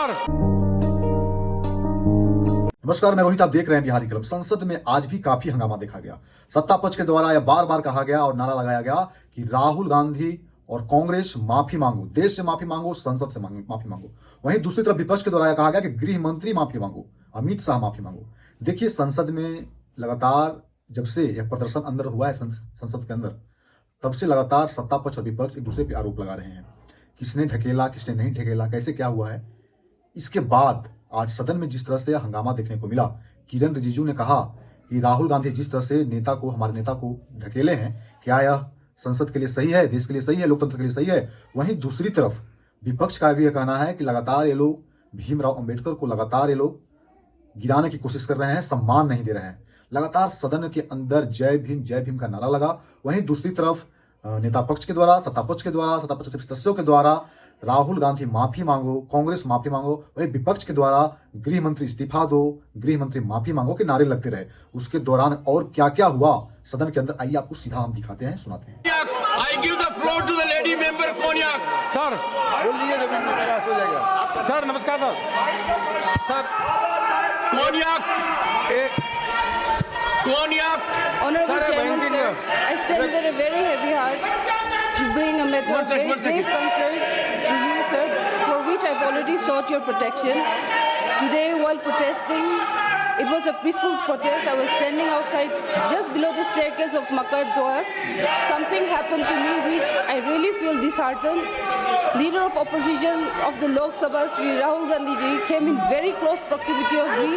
Sir. नमस्कार, मैं रोहित, आप देख रहे हैं बिहारी क्लब। संसद में आज भी काफी हंगामा देखा गया। सत्ता पक्ष के द्वारा यह बार बार कहा गया और नारा लगाया गया कि राहुल गांधी और कांग्रेस माफी मांगो, देश से माफी मांगो, संसद से माफी मांगो। वहीं दूसरी तरफ विपक्ष के द्वारा यह कहा गया कि गृह मंत्री माफी मांगो, अमित शाह माफी मांगो। देखिए, संसद में लगातार जब से यह प्रदर्शन अंदर हुआ है संसद के अंदर, तब से लगातार सत्ता पक्ष और विपक्ष एक दूसरे पर आरोप लगा रहे हैं। किसने ढकेला, किसने नहीं ढकेला, कैसे क्या हुआ है। इसके बाद आज सदन में जिस तरह से हंगामा देखने को मिला, किरण रिजिजू ने कहा कि राहुल गांधी जिस तरह से हमारे नेता को ढकेले हैं, क्या यह संसद के लिए सही है, देश के लिए सही है, लोकतंत्र के लिए सही है। वहीं दूसरी तरफ विपक्ष का भी यह कहना है कि लगातार ये लोग भीमराव अंबेडकर को लगातार ये लोग गिराने की कोशिश कर रहे हैं, सम्मान नहीं दे रहे हैं। लगातार सदन के अंदर जय भीम का नारा लगा। वहीं दूसरी तरफ नेता पक्ष के द्वारा, सत्ता पक्ष के सदस्यों के द्वारा राहुल गांधी माफी मांगो, कांग्रेस माफी मांगो, वही विपक्ष के द्वारा गृह मंत्री इस्तीफा दो, गृह मंत्री माफी मांगो के नारे लगते रहे। उसके दौरान और क्या क्या हुआ सदन के अंदर, आइए आपको सीधा हम दिखाते हैं, सुनाते हैं। I give the floor to the lady member Konyak. Sir sir नमस्कार sir Konyak. Honorable Chairman, sir, I stand with a very heavy heart to bring a matter of very grave concern to you, sir, for which I've already sought your protection. Today, while protesting, it was a peaceful protest. I was standing outside just below the staircase of Makar Dwar. Something happened to me which I really feel disheartened. Leader of opposition of the Lok Sabha, Shri Rahul Gandhi ji, came in very close proximity of me,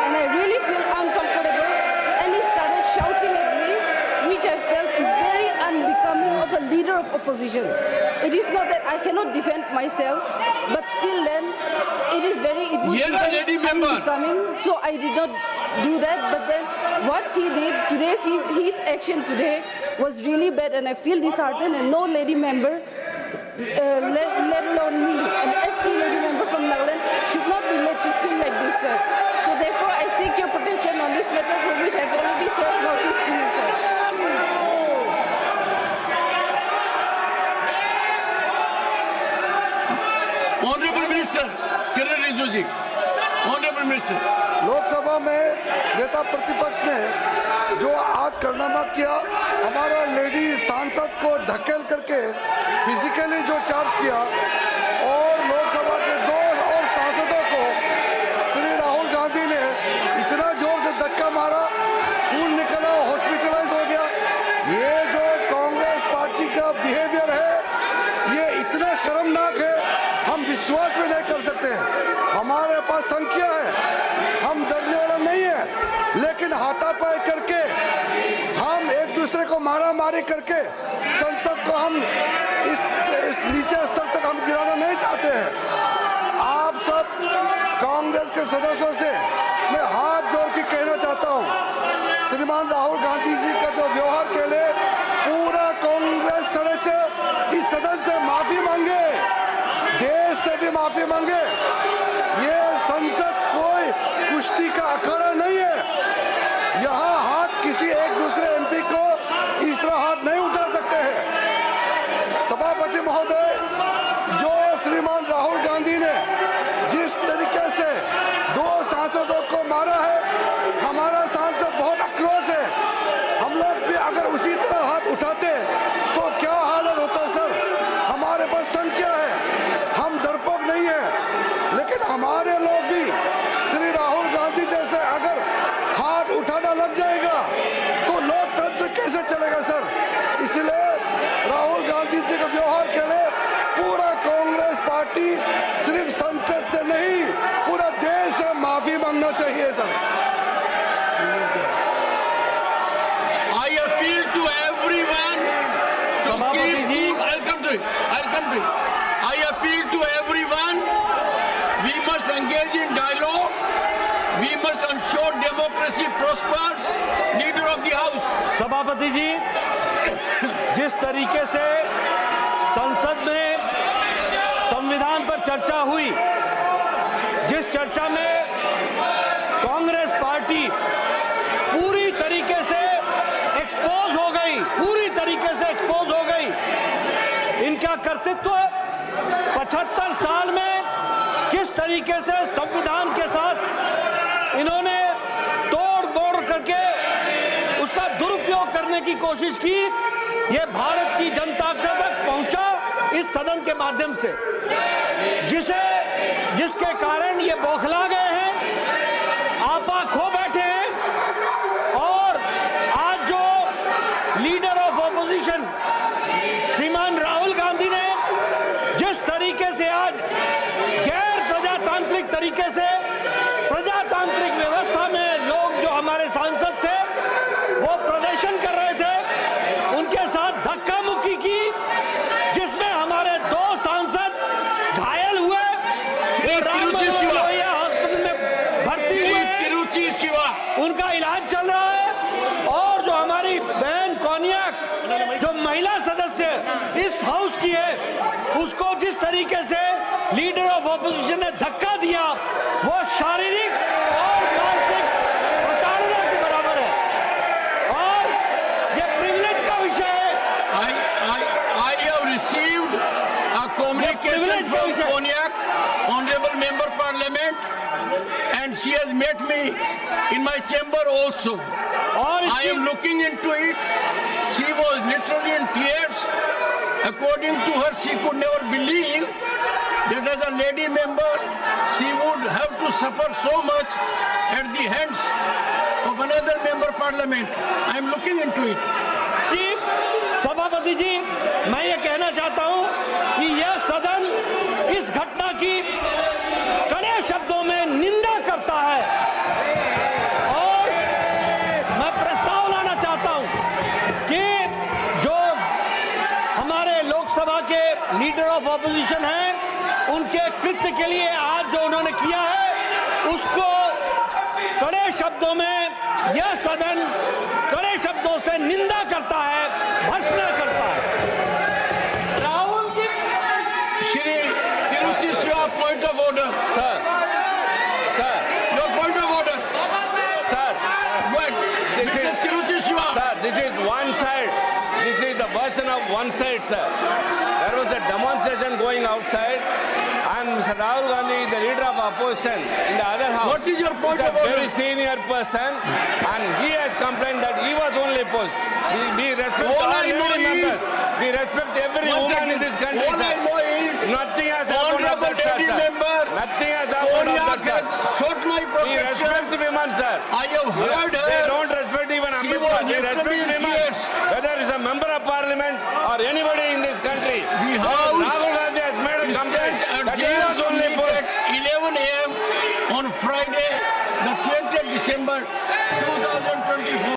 and I really feel uncomfortable. And he started shouting at me, which I felt is very unbecoming of a leader of opposition. It is not that I cannot defend myself, but still then, it would be very unbecoming. So I did not do that. But then, what he did, his action today was really bad, and I feel disheartened. And no lady member, let alone me, an ST lady member from Nagaland, should not be made to feel like this, sir. So therefore, I seek your protection on this matter, for which I have already served notice to you, sir. Honorable Minister Kiran Rijiju ji, Honorable Minister. Lok Sabha में नेता प्रतिपक्ष ने जो आज कारनामा किया, हमारा lady सांसद को धकेल करके फिजिकली जो चार्ज किया और लोकसभा के दो और सांसदों को श्री राहुल गांधी ने इतना जोर से धक्का मारा, खून निकला, हॉस्पिटलाइज हो गया। ये जो कांग्रेस पार्टी का बिहेवियर है, ये इतना शर्मनाक है, हम विश्वास भी नहीं कर सकते हैं। हमारे पास संख्या है, हम डरने वाला नहीं है, लेकिन हाथापाई करके हम एक दूसरे को मारा मारी करके संसद को हम इस नीचे स्तर तक हम गिराना नहीं चाहते हैं। आप सब कांग्रेस के सदस्यों से मैं हाथ जोड़ के कहना चाहता हूं, श्रीमान राहुल गांधी जी का जो व्यवहार के लिए पूरा कांग्रेस सदस्य इस सदन से माफी मांगे, देश से भी माफी मांगे। ये संसद कोई कुश्ती का अखाड़ा नहीं है। यहाँ हाथ किसी एक दूसरे एमपी को इस तरह हाथ नहीं उठा सकते हैं। सभापति महोदय, जो श्रीमान राहुल गांधी ने जिस तरीके से दो सांसदों को मारा है, हमारा सांसद बहुत आक्रोश है। हम लोग भी अगर उसी तरह हाथ उठाते तो क्या हालत होता सर। हमारे पास संख्या है, हम डरपोक नहीं है, लेकिन हमारे लोग भी श्री राहुल गांधी जैसे अगर हाथ उठाना लग जाएगा तो लोकतंत्र कैसे चलेगा सर। इसलिए राहुल गांधी जी के व्यवहार के लिए पूरा कांग्रेस पार्टी सिर्फ संसद से नहीं, पूरा देश से माफी मांगना चाहिए sir. I appeal to everyone to keep. I'll come to it. I appeal to everyone. We must engage in dialogue. We must ensure democracy prospers. Leader of the House. सभापति जी, जिस तरीके से संसद में संविधान पर चर्चा हुई, जिस चर्चा में कांग्रेस पार्टी पूरी तरीके से एक्सपोज हो गई, इनका कर्तृत्व 75 साल में किस तरीके तरीके से संविधान के साथ इन्होंने तोड़ मोड़ करके उसका दुरुपयोग करने की कोशिश की, ये भारत की जनता तक पहुंचा इस सदन के माध्यम से, जिसके कारण ये बौखला गए हैं, आपा खो बैठे हैं। और आज जो लीडर ऑफ ऑपोजिशन श्रीमान राहुल गांधी ने जिस तरीके से आज गैर प्रजातांत्रिक तरीके से प्रजातांत्रिक व्यवस्था में लोग जो हमारे सांसद थे वो प्रदर्शन कर रहे थे, उनके साथ धक्का मुक्की की, जिसमें हमारे 2 सांसद घायल हुए, हॉस्पिटल में भर्ती हुए, उनका इलाज चल रहा है। और जो हमारी बहन कोनियाक जो महिला सदस्य इस हाउस की है, उसको जिस तरीके से लीडर ऑफ ऑपोजिशन ने धक्का दिया, वो शारीरिक और मानसिक प्रताड़ना के बराबर है। और ये प्रिविलेज का विषय है। I have received a communication from Konyak, Honorable Member Parliament, and she has met me in my chamber also. I am looking into it. She was literally in tears. According to her, she could never believe that as a lady member, she would have to suffer so much at the hands of another member Parliament. I am looking into it. सभापति जी, मैं ये कहना चाहता हूं कि यह सदन इस घटना की कड़े शब्दों में निंदा करता है। और मैं प्रस्ताव लाना चाहता हूं कि जो हमारे लोकसभा के लीडर ऑफ ऑपोजिशन हैं, उनके कृत्य के लिए आज जो उन्होंने किया है, उसको कड़े शब्दों में यह सदन कड़े शब्दों से निंदा करता है, भर्त्सना करता है। राहुल की Shri Tiruchi Shiva, point of order. Sir, Your point of order. sir, What? Mr. Tiruchi Shiva. sir, this is one side. This is the version of one side, sir. There was a demonstration going outside, and Mr. Rahul Gandhi, the leader of opposition, in the other house. What is your point is of a order? very senior person, and he has complained that he was only opposed. We respect All all I know lady is- members. We respect every One woman second. in this country, All I sir. know is Nothing has happened Honorable of that, sir, lady sir. member Nothing has happened of Konyak that, sir. has sought my We protection. respect women, sir. I have heard They her. don't respect even She Ambedkar. was We respect literally in women. tears. Whether it's a member of parliament or anybody in this country. The House Rahul Gandhi has made a complaint that he was only At opposed. 11 a.m. on Friday, the 20th December 2024.